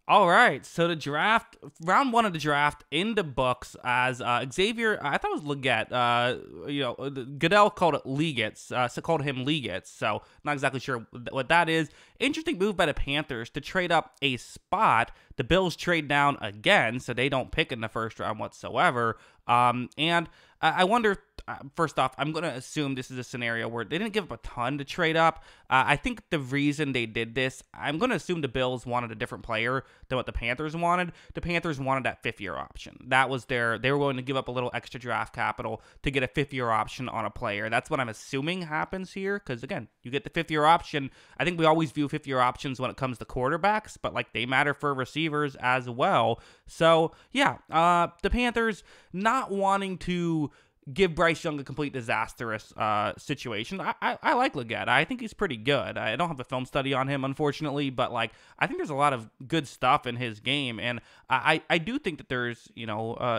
All right, so the draft, round one of the draft in the books as Xavier, I thought it was Legette. Goodell called it Legette, so called him Legette. So not exactly sure what that is. Interesting move by the Panthers to trade up a spot. The Bills trade down again, so they don't pick in the first round whatsoever. And I wonder. First off, I'm going to assume this is a scenario where they didn't give up a ton to trade up. I think the reason they did this, I'm going to assume the Bills wanted a different player than what the Panthers wanted. The Panthers wanted that fifth-year option. That was they were willing to give up a little extra draft capital to get a fifth-year option on a player. That's what I'm assuming happens here because, again, you get the fifth-year option. I think we always view fifth-year options when it comes to quarterbacks, but, they matter for receivers as well. So, yeah, the Panthers not wanting to give Bryce Young a complete disastrous situation. I like Legette. I think he's pretty good. I don't have a film study on him, unfortunately, but I think there's a lot of good stuff in his game, and I do think that there's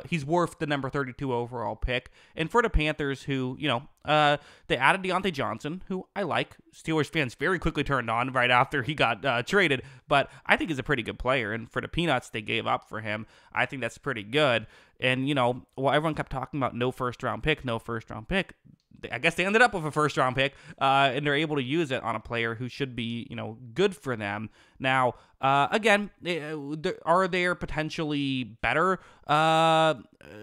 he's worth the number 32 overall pick. And for the Panthers, who they added Deontay Johnson, who I like. Steelers fans very quickly turned on right after he got traded, but I think he's a pretty good player. And for the peanuts they gave up for him, I think that's pretty good. And, everyone kept talking about no first-round pick. I guess they ended up with a first-round pick, and they're able to use it on a player who should be, good for them. Now, again, are there potentially better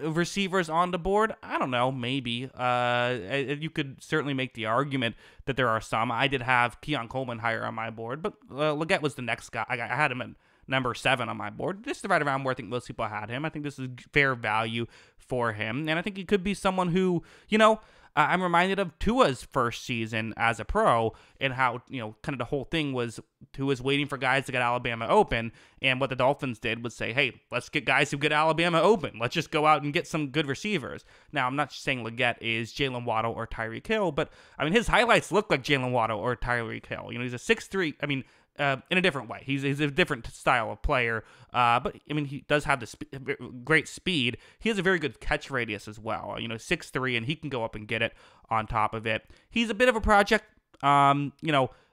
receivers on the board? I don't know, maybe. You could certainly make the argument that there are some. I did have Keon Coleman higher on my board, but Legette was the next guy. I had him at number 7 on my board. This is right around where I think most people had him. I think this is fair value for him, and I think he could be someone who, I'm reminded of Tua's first season as a pro and how, kind of the whole thing was Tua's waiting for guys to get Alabama open, and what the Dolphins did was say, hey, let's get guys who get Alabama open. Let's just go out and get some good receivers. Now, I'm not saying Legette is Jalen Waddle or Tyreek Hill, but, his highlights look like Jalen Waddle or Tyreek Hill. He's a 6'3", in a different way. He's a different style of player, but he does have the great speed. He has a very good catch radius as well. 6'3", and he can go up and get it on top of it. He's a bit of a project, and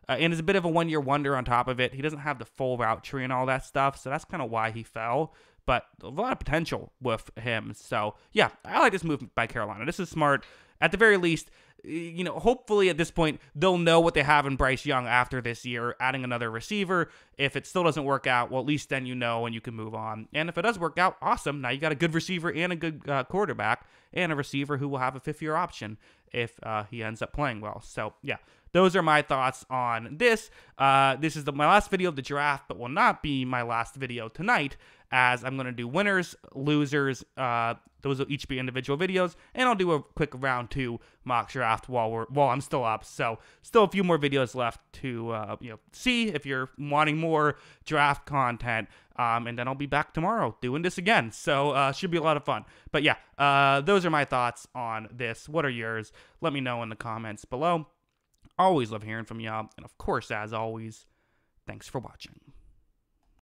is a bit of a one-year wonder on top of it. He doesn't have the full route tree and all that stuff, so that's kind of why he fell. But a lot of potential with him. So, yeah, I like this move by Carolina. This is smart. At the very least, hopefully at this point, they'll know what they have in Bryce Young after this year, adding another receiver. If it still doesn't work out, well, at least then and you can move on. And if it does work out, awesome. Now you got a good receiver and a good quarterback and a receiver who will have a fifth-year option if he ends up playing well. So, yeah. Those are my thoughts on this. This is my last video of the draft, but will not be my last video tonight, as I'm going to do winners, losers. Those will each be individual videos, and I'll do a quick round 2 mock draft while I'm still up. So still a few more videos left to see if you're wanting more draft content. And then I'll be back tomorrow doing this again. So should be a lot of fun. But yeah, those are my thoughts on this. What are yours? Let me know in the comments below. Always love hearing from y'all. And of course, as always, thanks for watching.